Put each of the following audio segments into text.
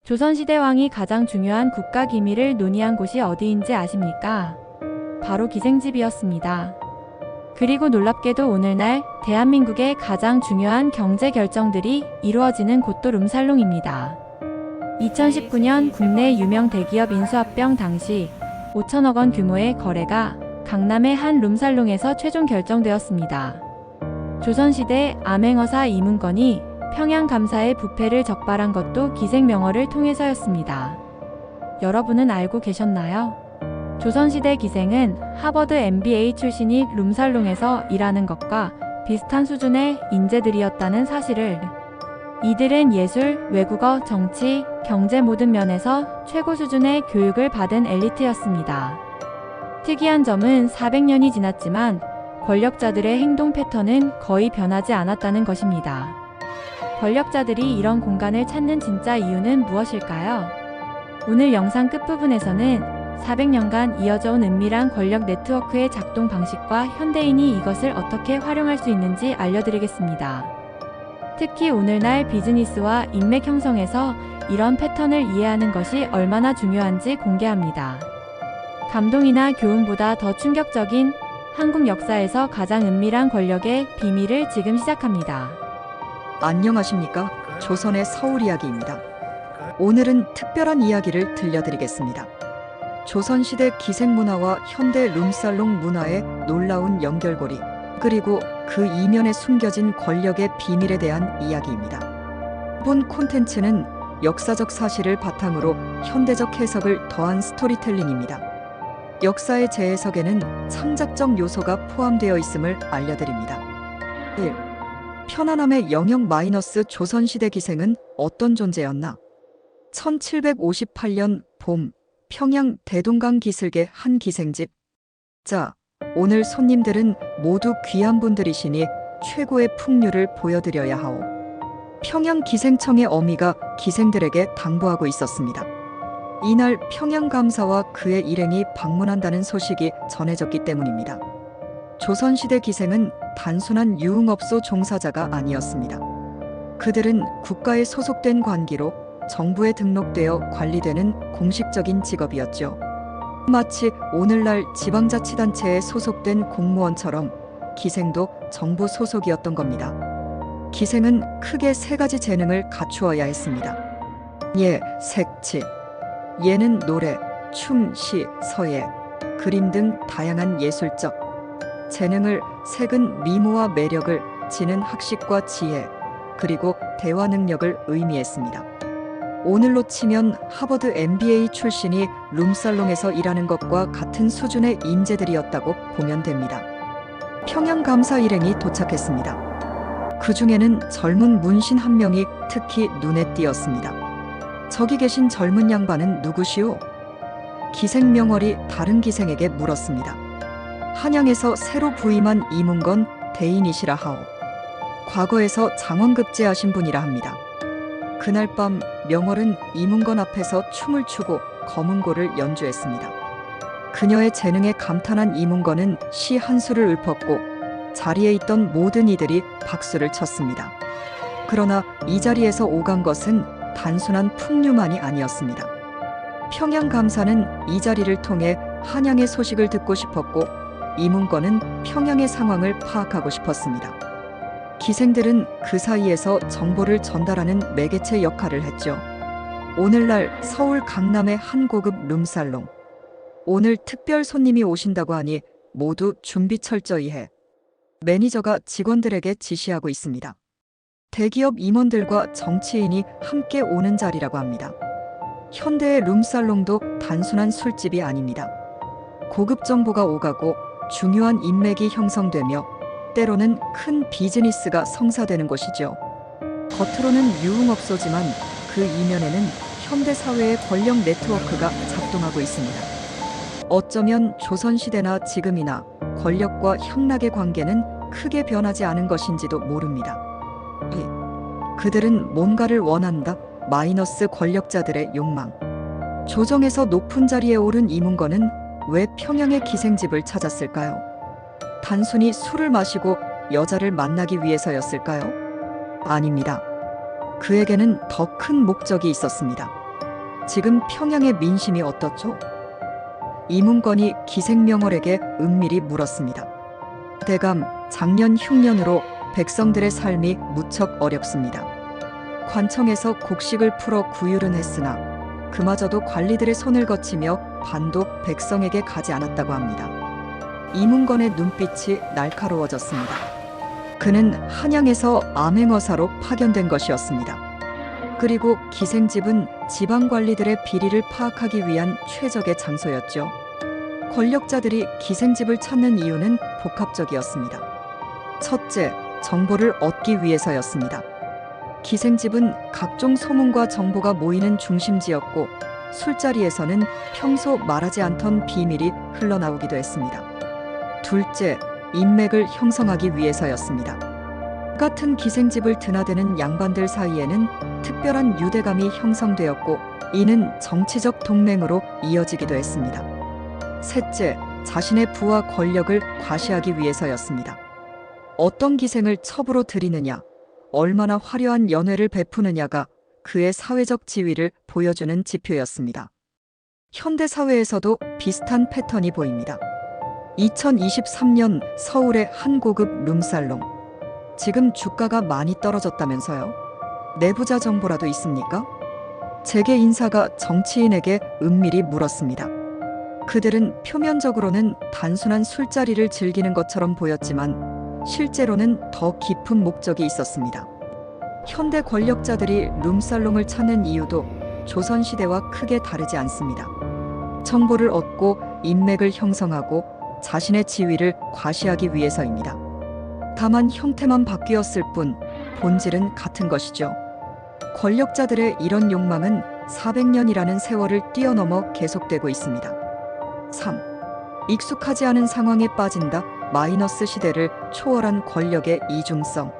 조선시대 왕이 가장 중요한 국가 기밀을 논의한 곳이 어디인지 아십니까? 바로 기생집이었습니다. 그리고 놀랍게도 오늘날 대한민국의 가장 중요한 경제 결정들이 이루어지는 곳도 룸살롱입니다. 2019년 국내 유명 대기업 인수합병 당시 5천억 원 규모의 거래가 강남의 한 룸살롱에서 최종 결정되었습니다. 조선시대 암행어사 이문건이 평양감사의 부패를 적발한 것도 기생명어를 통해서였습니다. 여러분은 알고 계셨나요? 조선시대 기생은 하버드 MBA 출신이 룸살롱에서 일하는 것과 비슷한 수준의 인재들이었다는 사실을. 이들은 예술, 외국어, 정치, 경제 모든 면에서 최고 수준의 교육을 받은 엘리트였습니다. 특이한 점은 400년이 지났지만 권력자들의 행동 패턴은 거의 변하지 않았다는 것입니다. 권력자들이 이런 공간을 찾는 진짜 이유는 무엇일까요? 오늘 영상 끝부분에서는 400년간 이어져 온 은밀한 권력 네트워크의 작동 방식과 현대인이 이것을 어떻게 활용할 수 있는지 알려드리겠습니다. 특히 오늘날 비즈니스와 인맥 형성에서 이런 패턴을 이해하는 것이 얼마나 중요한지 공개합니다. 감동이나 교훈보다 더 충격적인 한국 역사에서 가장 은밀한 권력의 비밀을 지금 시작합니다. 안녕하십니까? 조선의 서울 이야기입니다. 오늘은 특별한 이야기를 들려드리겠습니다. 조선시대 기생문화와 현대 룸살롱 문화의 놀라운 연결고리, 그리고 그 이면에 숨겨진 권력의 비밀에 대한 이야기입니다. 이번 콘텐츠는 역사적 사실을 바탕으로 현대적 해석을 더한 스토리텔링입니다. 역사의 재해석에는 창작적 요소가 포함되어 있음을 알려드립니다. 1. 편안함의 영역 - 조선시대 기생은 어떤 존재였나? 1758년 봄, 평양 대동강 기슭의 한 기생집. 자, 오늘 손님들은 모두 귀한 분들이시니 최고의 풍류를 보여드려야 하오. 평양 기생청의 어미가 기생들에게 당부하고 있었습니다. 이날 평양감사와 그의 일행이 방문한다는 소식이 전해졌기 때문입니다. 조선시대 기생은 단순한 유흥업소 종사자가 아니었습니다. 그들은 국가에 소속된 관기로 정부에 등록되어 관리되는 공식적인 직업이었죠. 마치 오늘날 지방자치단체에 소속된 공무원처럼 기생도 정부 소속이었던 겁니다. 기생은 크게 세 가지 재능을 갖추어야 했습니다. 예, 색치. 예는 노래, 춤, 시, 서예, 그림 등 다양한 예술적 재능을, 색은 미모와 매력을, 지는 학식과 지혜, 그리고 대화 능력을 의미했습니다. 오늘로 치면 하버드 MBA 출신이 룸살롱에서 일하는 것과 같은 수준의 인재들이었다고 보면 됩니다. 평양감사 일행이 도착했습니다. 그 중에는 젊은 문신 한 명이 특히 눈에 띄었습니다. 저기 계신 젊은 양반은 누구시오? 기생명월이 다른 기생에게 물었습니다. 한양에서 새로 부임한 이문건 대인이시라 하오. 과거에서 장원급제하신 분이라 합니다. 그날 밤 명월은 이문건 앞에서 춤을 추고 검은고를 연주했습니다. 그녀의 재능에 감탄한 이문건은 시 한 수를 읊었고 자리에 있던 모든 이들이 박수를 쳤습니다. 그러나 이 자리에서 오간 것은 단순한 풍류만이 아니었습니다. 평양감사는 이 자리를 통해 한양의 소식을 듣고 싶었고 이문건은 평양의 상황을 파악하고 싶었습니다. 기생들은 그 사이에서 정보를 전달하는 매개체 역할을 했죠. 오늘날 서울 강남의 한 고급 룸살롱. 오늘 특별 손님이 오신다고 하니 모두 준비 철저히 해. 매니저가 직원들에게 지시하고 있습니다. 대기업 임원들과 정치인이 함께 오는 자리라고 합니다. 현대의 룸살롱도 단순한 술집이 아닙니다. 고급 정보가 오가고 중요한 인맥이 형성되며 때로는 큰 비즈니스가 성사되는 곳이죠. 겉으로는 유흥업소지만 그 이면에는 현대사회의 권력 네트워크가 작동하고 있습니다. 어쩌면 조선시대나 지금이나 권력과 향락의 관계는 크게 변하지 않은 것인지도 모릅니다. 그들은 뭔가를 원한다. 마이너스 권력자들의 욕망. 조정에서 높은 자리에 오른 이문건은 왜 평양의 기생집을 찾았을까요? 단순히 술을 마시고 여자를 만나기 위해서였을까요? 아닙니다. 그에게는 더 큰 목적이 있었습니다. 지금 평양의 민심이 어떻죠? 이문건이 기생명월에게 은밀히 물었습니다. 대감, 작년 흉년으로 백성들의 삶이 무척 어렵습니다. 관청에서 곡식을 풀어 구휼은 했으나 그마저도 관리들의 손을 거치며 반도 백성에게 가지 않았다고 합니다. 이문건의 눈빛이 날카로워졌습니다. 그는 한양에서 암행어사로 파견된 것이었습니다. 그리고 기생집은 지방관리들의 비리를 파악하기 위한 최적의 장소였죠. 권력자들이 기생집을 찾는 이유는 복합적이었습니다. 첫째, 정보를 얻기 위해서였습니다. 기생집은 각종 소문과 정보가 모이는 중심지였고 술자리에서는 평소 말하지 않던 비밀이 흘러나오기도 했습니다. 둘째, 인맥을 형성하기 위해서였습니다. 같은 기생집을 드나드는 양반들 사이에는 특별한 유대감이 형성되었고 이는 정치적 동맹으로 이어지기도 했습니다. 셋째, 자신의 부와 권력을 과시하기 위해서였습니다. 어떤 기생을 첩으로 들이느냐, 얼마나 화려한 연회를 베푸느냐가 그의 사회적 지위를 보여주는 지표였습니다. 현대 사회에서도 비슷한 패턴이 보입니다. 2023년 서울의 한 고급 룸살롱. 지금 주가가 많이 떨어졌다면서요? 내부자 정보라도 있습니까? 재계 인사가 정치인에게 은밀히 물었습니다. 그들은 표면적으로는 단순한 술자리를 즐기는 것처럼 보였지만 실제로는 더 깊은 목적이 있었습니다. 현대 권력자들이 룸살롱을 찾는 이유도 조선시대와 크게 다르지 않습니다. 정보를 얻고 인맥을 형성하고 자신의 지위를 과시하기 위해서입니다. 다만 형태만 바뀌었을 뿐 본질은 같은 것이죠. 권력자들의 이런 욕망은 400년이라는 세월을 뛰어넘어 계속되고 있습니다. 3. 익숙하지 않은 상황에 빠진다. 마이너스 시대를 초월한 권력의 이중성.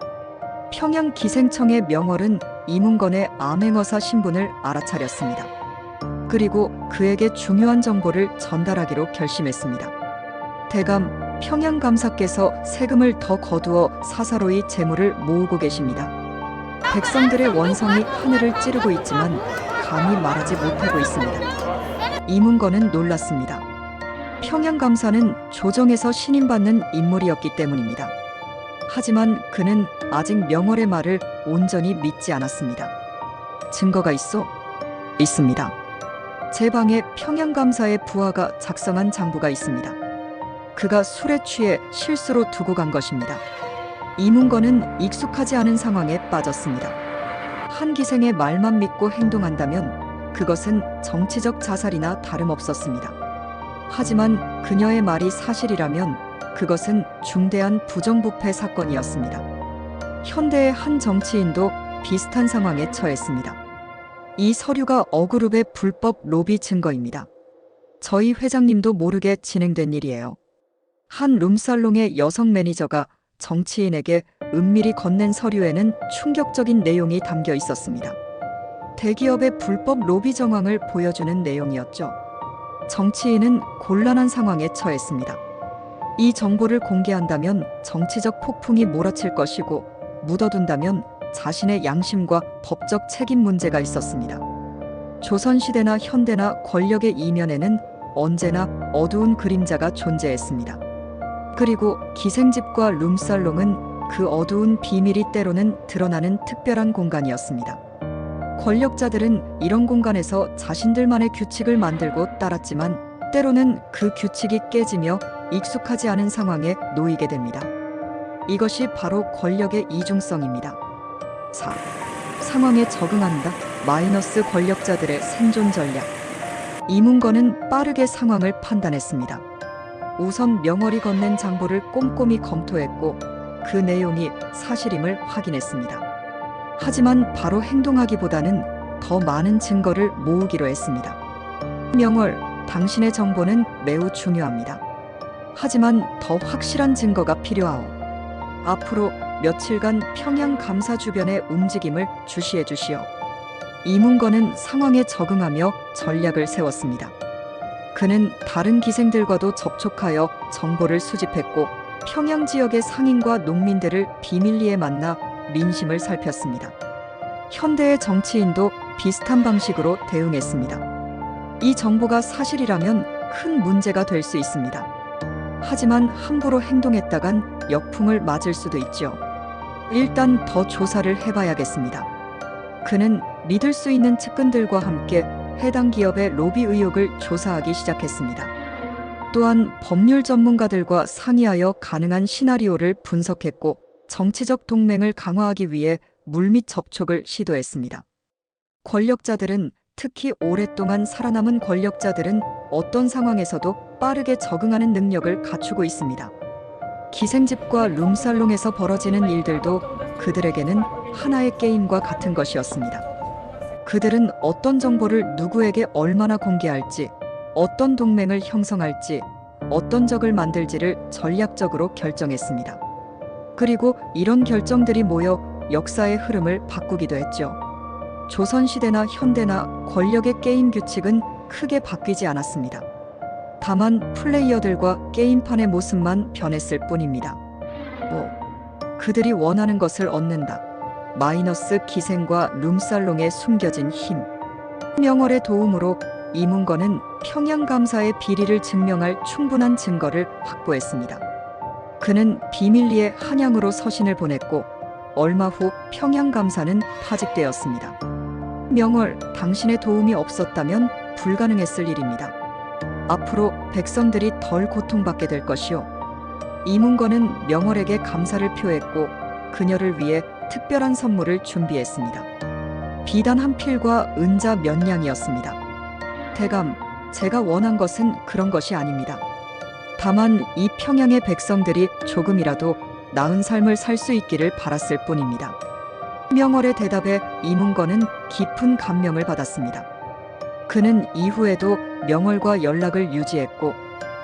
평양 기생청의 명월은 이문건의 암행어사 신분을 알아차렸습니다. 그리고 그에게 중요한 정보를 전달하기로 결심했습니다. 대감, 평양 감사께서 세금을 더 거두어 사사로이 재물을 모으고 계십니다. 백성들의 원성이 하늘을 찌르고 있지만 감히 말하지 못하고 있습니다. 이문건은 놀랐습니다. 평양 감사는 조정에서 신임받는 인물이었기 때문입니다. 하지만 그는 아직 명월의 말을 온전히 믿지 않았습니다. 증거가 있어? 있습니다. 제 방에 평양 감사의 부하가 작성한 장부가 있습니다. 그가 술에 취해 실수로 두고 간 것입니다. 이문건은 익숙하지 않은 상황에 빠졌습니다. 한 기생의 말만 믿고 행동한다면 그것은 정치적 자살이나 다름없었습니다. 하지만 그녀의 말이 사실이라면 그것은 중대한 부정부패 사건이었습니다. 현대의 한 정치인도 비슷한 상황에 처했습니다. 이 서류가 어그룹의 불법 로비 증거입니다. 저희 회장님도 모르게 진행된 일이에요. 한 룸살롱의 여성 매니저가 정치인에게 은밀히 건넨 서류에는 충격적인 내용이 담겨 있었습니다. 대기업의 불법 로비 정황을 보여주는 내용이었죠. 정치인은 곤란한 상황에 처했습니다. 이 정보를 공개한다면 정치적 폭풍이 몰아칠 것이고 묻어둔다면 자신의 양심과 법적 책임 문제가 있었습니다. 조선시대나 현대나 권력의 이면에는 언제나 어두운 그림자가 존재했습니다. 그리고 기생집과 룸살롱은 그 어두운 비밀이 때로는 드러나는 특별한 공간이었습니다. 권력자들은 이런 공간에서 자신들만의 규칙을 만들고 따랐지만 때로는 그 규칙이 깨지며 익숙하지 않은 상황에 놓이게 됩니다. 이것이 바로 권력의 이중성입니다. 4. 상황에 적응한다. 마이너스 권력자들의 생존 전략. 이문건은 빠르게 상황을 판단했습니다. 우선 명월이 건넨 장부를 꼼꼼히 검토했고 그 내용이 사실임을 확인했습니다. 하지만 바로 행동하기보다는 더 많은 증거를 모으기로 했습니다. 명월, 당신의 정보는 매우 중요합니다. 하지만 더 확실한 증거가 필요하오. 앞으로 며칠간 평양 감사 주변의 움직임을 주시해 주시오. 이문건은 상황에 적응하며 전략을 세웠습니다. 그는 다른 기생들과도 접촉하여 정보를 수집했고 평양 지역의 상인과 농민들을 비밀리에 만나 민심을 살폈습니다. 현대의 정치인도 비슷한 방식으로 대응했습니다. 이 정보가 사실이라면 큰 문제가 될 수 있습니다. 하지만 함부로 행동했다간 역풍을 맞을 수도 있죠. 일단 더 조사를 해봐야겠습니다. 그는 믿을 수 있는 측근들과 함께 해당 기업의 로비 의혹을 조사하기 시작했습니다. 또한 법률 전문가들과 상의하여 가능한 시나리오를 분석했고 정치적 동맹을 강화하기 위해 물밑 접촉을 시도했습니다. 권력자들은, 특히 오랫동안 살아남은 권력자들은 어떤 상황에서도 빠르게 적응하는 능력을 갖추고 있습니다. 기생집과 룸살롱에서 벌어지는 일들도 그들에게는 하나의 게임과 같은 것이었습니다. 그들은 어떤 정보를 누구에게 얼마나 공개할지, 어떤 동맹을 형성할지, 어떤 적을 만들지를 전략적으로 결정했습니다. 그리고 이런 결정들이 모여 역사의 흐름을 바꾸기도 했죠. 조선시대나 현대나 권력의 게임 규칙은 크게 바뀌지 않았습니다. 다만 플레이어들과 게임판의 모습만 변했을 뿐입니다. 그들이 원하는 것을 얻는다. 마이너스 기생과 룸살롱의 숨겨진 힘. 명월의 도움으로 이문건은 평양감사의 비리를 증명할 충분한 증거를 확보했습니다. 그는 비밀리에 한양으로 서신을 보냈고 얼마 후 평양감사는 파직되었습니다. 명월, 당신의 도움이 없었다면 불가능했을 일입니다. 앞으로 백성들이 덜 고통받게 될 것이요. 이문건은 명월에게 감사를 표했고 그녀를 위해 특별한 선물을 준비했습니다. 비단 한 필과 은자 몇 냥이었습니다. 대감, 제가 원한 것은 그런 것이 아닙니다. 다만 이 평양의 백성들이 조금이라도 나은 삶을 살 수 있기를 바랐을 뿐입니다. 명월의 대답에 이문건은 깊은 감명을 받았습니다. 그는 이후에도 명월과 연락을 유지했고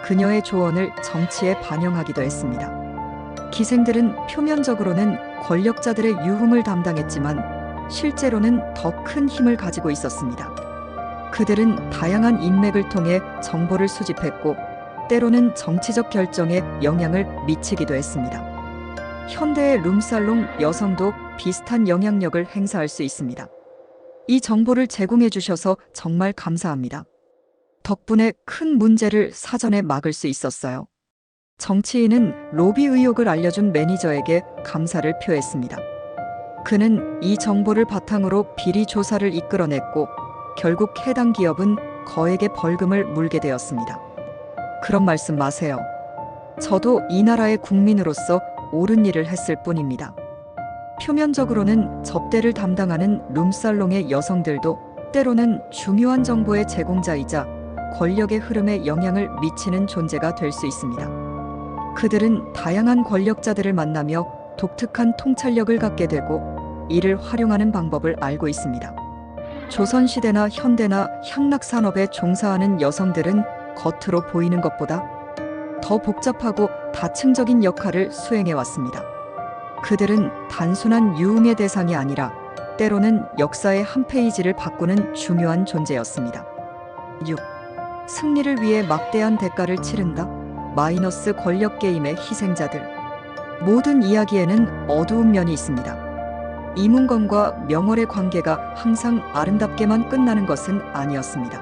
그녀의 조언을 정치에 반영하기도 했습니다. 기생들은 표면적으로는 권력자들의 유흥을 담당했지만 실제로는 더 큰 힘을 가지고 있었습니다. 그들은 다양한 인맥을 통해 정보를 수집했고 때로는 정치적 결정에 영향을 미치기도 했습니다. 현대의 룸살롱 여성도 비슷한 영향력을 행사할 수 있습니다. 이 정보를 제공해 주셔서 정말 감사합니다. 덕분에 큰 문제를 사전에 막을 수 있었어요. 정치인은 로비 의혹을 알려준 매니저에게 감사를 표했습니다. 그는 이 정보를 바탕으로 비리 조사를 이끌어냈고 결국 해당 기업은 거액의 벌금을 물게 되었습니다. 그런 말씀 마세요. 저도 이 나라의 국민으로서 옳은 일을 했을 뿐입니다. 표면적으로는 접대를 담당하는 룸살롱의 여성들도 때로는 중요한 정보의 제공자이자 권력의 흐름에 영향을 미치는 존재가 될 수 있습니다. 그들은 다양한 권력자들을 만나며 독특한 통찰력을 갖게 되고 이를 활용하는 방법을 알고 있습니다. 조선시대나 현대나 향락산업에 종사하는 여성들은 겉으로 보이는 것보다 더 복잡하고 다층적인 역할을 수행해왔습니다. 그들은 단순한 유흥의 대상이 아니라 때로는 역사의 한 페이지를 바꾸는 중요한 존재였습니다. 6. 승리를 위해 막대한 대가를 치른다. 마이너스 권력 게임의 희생자들. 모든 이야기에는 어두운 면이 있습니다. 이문건과 명월의 관계가 항상 아름답게만 끝나는 것은 아니었습니다.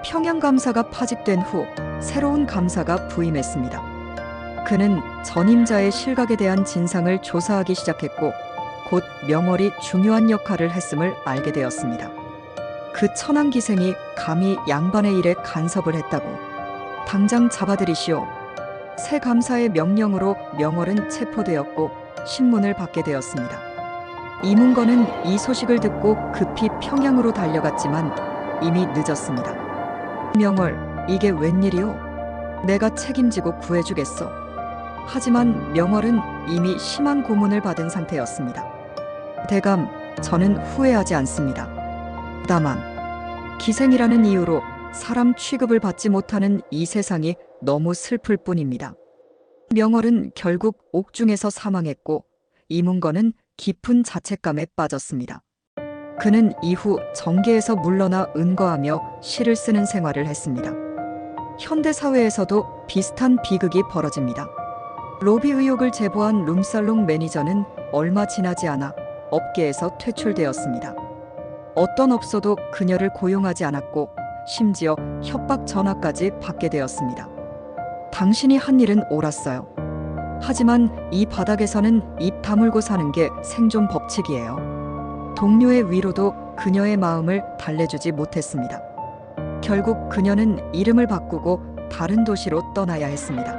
평양감사가 파직된 후 새로운 감사가 부임했습니다. 그는 전임자의 실각에 대한 진상을 조사하기 시작했고 곧 명월이 중요한 역할을 했음을 알게 되었습니다. 그 천황기생이 감히 양반의 일에 간섭을 했다고. 당장 잡아들이시오. 새 감사의 명령으로 명월은 체포되었고 신문을 받게 되었습니다. 이문건은 이 소식을 듣고 급히 평양으로 달려갔지만 이미 늦었습니다. 명월, 이게 웬일이오? 내가 책임지고 구해주겠어. 하지만 명월은 이미 심한 고문을 받은 상태였습니다. 대감, 저는 후회하지 않습니다. 다만 기생이라는 이유로 사람 취급을 받지 못하는 이 세상이 너무 슬플 뿐입니다. 명월은 결국 옥중에서 사망했고 이문건은 깊은 자책감에 빠졌습니다. 그는 이후 정계에서 물러나 은거하며 시를 쓰는 생활을 했습니다. 현대 사회에서도 비슷한 비극이 벌어집니다. 로비 의혹을 제보한 룸살롱 매니저는 얼마 지나지 않아 업계에서 퇴출되었습니다. 어떤 업소도 그녀를 고용하지 않았고 심지어 협박 전화까지 받게 되었습니다. 당신이 한 일은 옳았어요. 하지만 이 바닥에서는 입 다물고 사는 게 생존 법칙이에요. 동료의 위로도 그녀의 마음을 달래주지 못했습니다. 결국 그녀는 이름을 바꾸고 다른 도시로 떠나야 했습니다.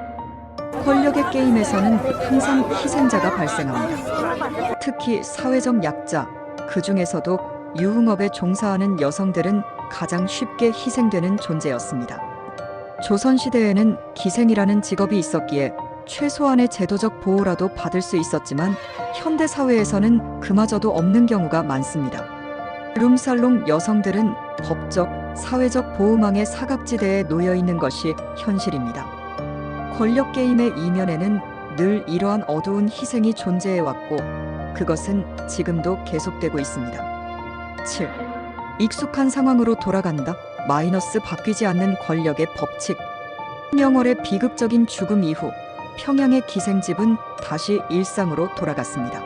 권력의 게임에서는 항상 희생자가 발생합니다. 특히 사회적 약자, 그 중에서도 유흥업에 종사하는 여성들은 가장 쉽게 희생되는 존재였습니다. 조선시대에는 기생이라는 직업이 있었기에 최소한의 제도적 보호라도 받을 수 있었지만 현대사회에서는 그마저도 없는 경우가 많습니다. 룸살롱 여성들은 법적, 사회적 보호망의 사각지대에 놓여 있는 것이 현실입니다. 권력 게임의 이면에는 늘 이러한 어두운 희생이 존재해왔고 그것은 지금도 계속되고 있습니다. 7. 익숙한 상황으로 돌아간다. 마이너스 바뀌지 않는 권력의 법칙. 명월의 비극적인 죽음 이후 평양의 기생집은 다시 일상으로 돌아갔습니다.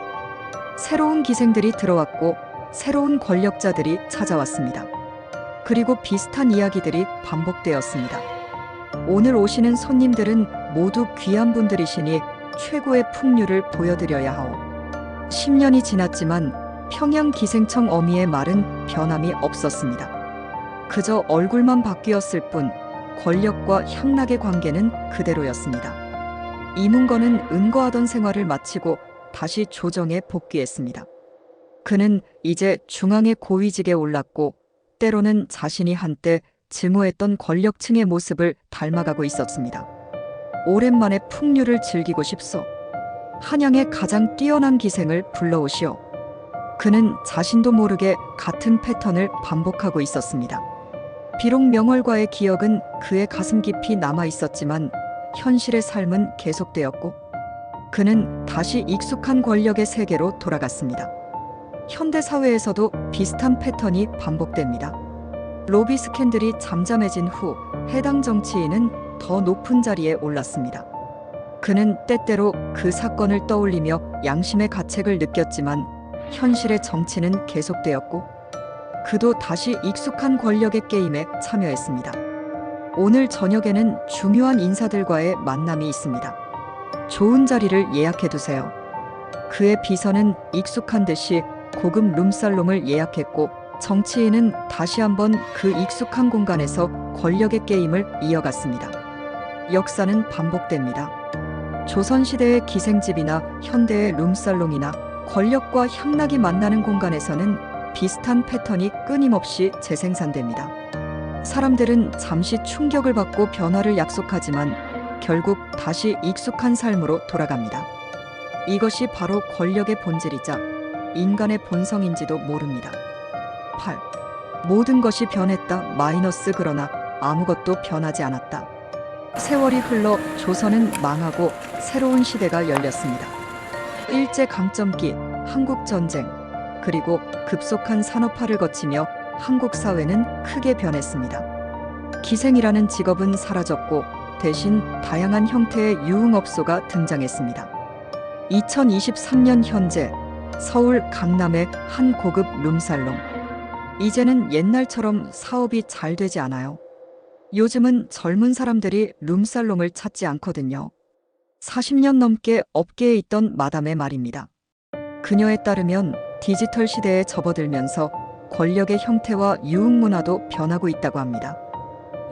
새로운 기생들이 들어왔고 새로운 권력자들이 찾아왔습니다. 그리고 비슷한 이야기들이 반복되었습니다. 오늘 오시는 손님들은 모두 귀한 분들이시니 최고의 풍류를 보여드려야 하오. 10년이 지났지만 평양 기생청 어미의 말은 변함이 없었습니다. 그저 얼굴만 바뀌었을 뿐 권력과 향락의 관계는 그대로였습니다. 이문건은 은거하던 생활을 마치고 다시 조정에 복귀했습니다. 그는 이제 중앙의 고위직에 올랐고 때로는 자신이 한때 증오했던 권력층의 모습을 닮아가고 있었습니다. 오랜만에 풍류를 즐기고 싶소. 한양의 가장 뛰어난 기생을 불러오시오. 그는 자신도 모르게 같은 패턴을 반복하고 있었습니다. 비록 명월과의 기억은 그의 가슴 깊이 남아 있었지만 현실의 삶은 계속되었고 그는 다시 익숙한 권력의 세계로 돌아갔습니다. 현대 사회에서도 비슷한 패턴이 반복됩니다. 로비 스캔들이 잠잠해진 후 해당 정치인은 더 높은 자리에 올랐습니다. 그는 때때로 그 사건을 떠올리며 양심의 가책을 느꼈지만 현실의 정치는 계속되었고 그도 다시 익숙한 권력의 게임에 참여했습니다. 오늘 저녁에는 중요한 인사들과의 만남이 있습니다. 좋은 자리를 예약해두세요. 그의 비서는 익숙한 듯이 고급 룸살롱을 예약했고 정치인은 다시 한번 그 익숙한 공간에서 권력의 게임을 이어갔습니다. 역사는 반복됩니다. 조선시대의 기생집이나 현대의 룸살롱이나 권력과 향락이 만나는 공간에서는 비슷한 패턴이 끊임없이 재생산됩니다. 사람들은 잠시 충격을 받고 변화를 약속하지만 결국 다시 익숙한 삶으로 돌아갑니다. 이것이 바로 권력의 본질이자 인간의 본성인지도 모릅니다. 8. 모든 것이 변했다. 마이너스 그러나 아무것도 변하지 않았다. 세월이 흘러 조선은 망하고 새로운 시대가 열렸습니다. 일제강점기, 한국전쟁, 그리고 급속한 산업화를 거치며 한국 사회는 크게 변했습니다. 기생이라는 직업은 사라졌고 대신 다양한 형태의 유흥업소가 등장했습니다. 2023년 현재 서울 강남의 한 고급 룸살롱. 이제는 옛날처럼 사업이 잘 되지 않아요. 요즘은 젊은 사람들이 룸살롱을 찾지 않거든요. 40년 넘게 업계에 있던 마담의 말입니다. 그녀에 따르면 디지털 시대에 접어들면서 권력의 형태와 유흥 문화도 변하고 있다고 합니다.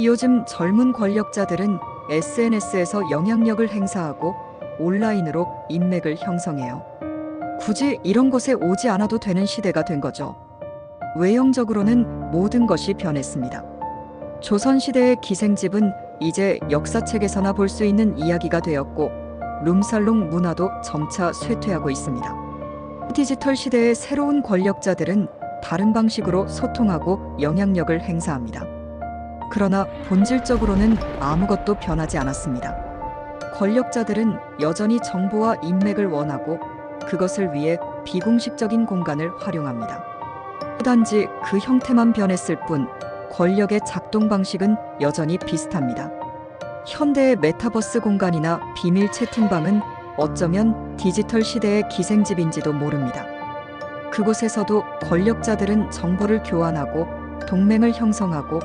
요즘 젊은 권력자들은 SNS에서 영향력을 행사하고 온라인으로 인맥을 형성해요. 굳이 이런 곳에 오지 않아도 되는 시대가 된 거죠. 외형적으로는 모든 것이 변했습니다. 조선시대의 기생집은 이제 역사책에서나 볼 수 있는 이야기가 되었고 룸살롱 문화도 점차 쇠퇴하고 있습니다. 디지털 시대의 새로운 권력자들은 다른 방식으로 소통하고 영향력을 행사합니다. 그러나 본질적으로는 아무것도 변하지 않았습니다. 권력자들은 여전히 정보와 인맥을 원하고 그것을 위해 비공식적인 공간을 활용합니다. 단지 그 형태만 변했을 뿐 권력의 작동 방식은 여전히 비슷합니다. 현대의 메타버스 공간이나 비밀 채팅방은 어쩌면 디지털 시대의 기생집인지도 모릅니다. 그곳에서도 권력자들은 정보를 교환하고 동맹을 형성하고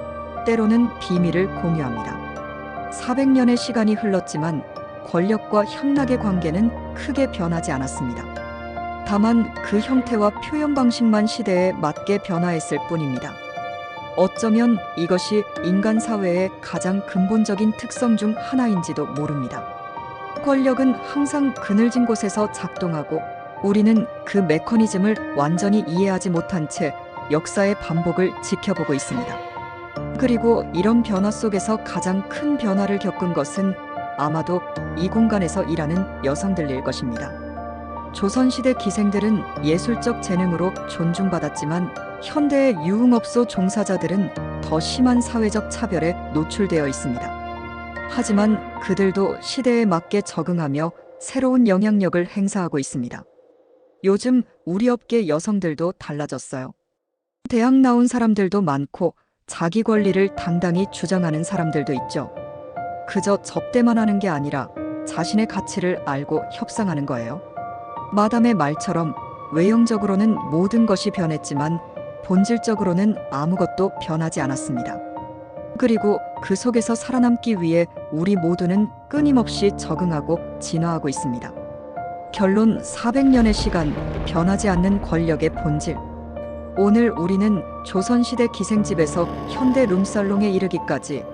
때로는 비밀을 공유합니다. 400년의 시간이 흘렀지만 권력과 향락의 관계는 크게 변하지 않았습니다. 다만 그 형태와 표현 방식만 시대에 맞게 변화했을 뿐입니다. 어쩌면 이것이 인간 사회의 가장 근본적인 특성 중 하나인지도 모릅니다. 권력은 항상 그늘진 곳에서 작동하고 우리는 그 메커니즘을 완전히 이해하지 못한 채 역사의 반복을 지켜보고 있습니다. 그리고 이런 변화 속에서 가장 큰 변화를 겪은 것은 아마도 이 공간에서 일하는 여성들일 것입니다. 조선시대 기생들은 예술적 재능으로 존중받았지만 현대의 유흥업소 종사자들은 더 심한 사회적 차별에 노출되어 있습니다. 하지만 그들도 시대에 맞게 적응하며 새로운 영향력을 행사하고 있습니다. 요즘 우리 업계 여성들도 달라졌어요. 대학 나온 사람들도 많고 자기 권리를 당당히 주장하는 사람들도 있죠. 그저 접대만 하는 게 아니라 자신의 가치를 알고 협상하는 거예요. 마담의 말처럼 외형적으로는 모든 것이 변했지만 본질적으로는 아무것도 변하지 않았습니다. 그리고 그 속에서 살아남기 위해 우리 모두는 끊임없이 적응하고 진화하고 있습니다. 결론 400년의 시간, 변하지 않는 권력의 본질. 오늘 우리는 조선시대 기생집에서 현대 룸살롱에 이르기까지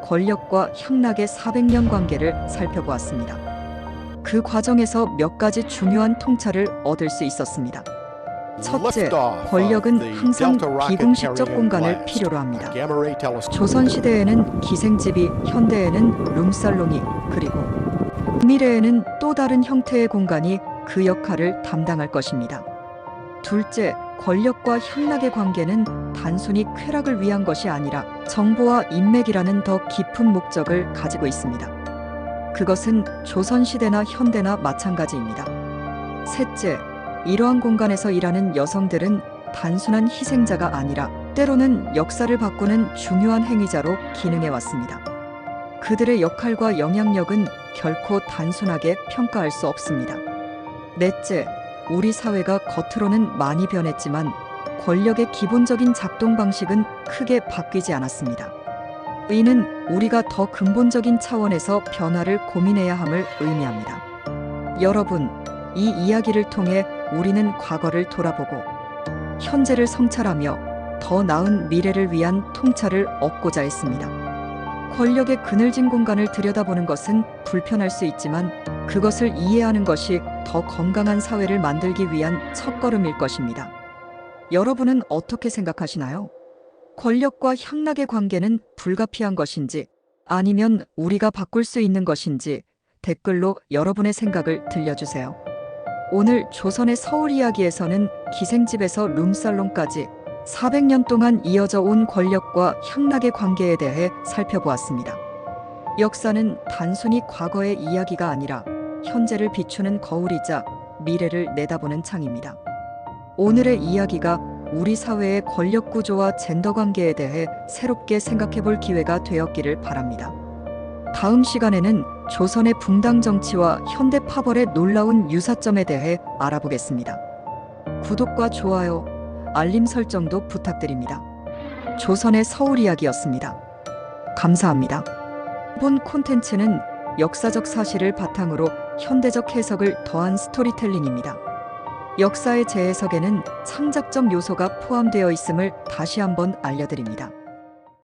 권력과 향락의 400년 관계를 살펴보았습니다. 그 과정에서 몇 가지 중요한 통찰을 얻을 수 있었습니다. 첫째, 권력은 항상 비공식적 공간을 필요로 합니다. 조선시대에는 기생집이, 현대에는 룸살롱이, 그리고 미래에는 또 다른 형태의 공간이 그 역할을 담당할 것입니다. 둘째, 권력과 향락의 관계는 단순히 쾌락을 위한 것이 아니라 정보와 인맥이라는 더 깊은 목적을 가지고 있습니다. 그것은 조선시대나 현대나 마찬가지입니다. 셋째, 이러한 공간에서 일하는 여성들은 단순한 희생자가 아니라 때로는 역사를 바꾸는 중요한 행위자로 기능해 왔습니다. 그들의 역할과 영향력은 결코 단순하게 평가할 수 없습니다. 넷째, 우리 사회가 겉으로는 많이 변했지만 권력의 기본적인 작동 방식은 크게 바뀌지 않았습니다. 이는 우리가 더 근본적인 차원에서 변화를 고민해야 함을 의미합니다. 여러분, 이 이야기를 통해 우리는 과거를 돌아보고 현재를 성찰하며 더 나은 미래를 위한 통찰을 얻고자 했습니다. 권력의 그늘진 공간을 들여다보는 것은 불편할 수 있지만 그것을 이해하는 것이 더 건강한 사회를 만들기 위한 첫걸음일 것입니다. 여러분은 어떻게 생각하시나요? 권력과 향락의 관계는 불가피한 것인지 아니면 우리가 바꿀 수 있는 것인지 댓글로 여러분의 생각을 들려주세요. 오늘 조선의 서울 이야기에서는 기생집에서 룸살롱까지 400년 동안 이어져 온 권력과 향락의 관계에 대해 살펴보았습니다. 역사는 단순히 과거의 이야기가 아니라 현재를 비추는 거울이자 미래를 내다보는 창입니다. 오늘의 이야기가 우리 사회의 권력 구조와 젠더 관계에 대해 새롭게 생각해 볼 기회가 되었기를 바랍니다. 다음 시간에는 조선의 붕당 정치와 현대 파벌의 놀라운 유사점에 대해 알아보겠습니다. 구독과 좋아요, 알림 설정도 부탁드립니다. 조선의 서울 이야기였습니다. 감사합니다. 본 콘텐츠는 역사적 사실을 바탕으로 현대적 해석을 더한 스토리텔링입니다. 역사의 재해석에는 창작적 요소가 포함되어 있음을 다시 한번 알려드립니다.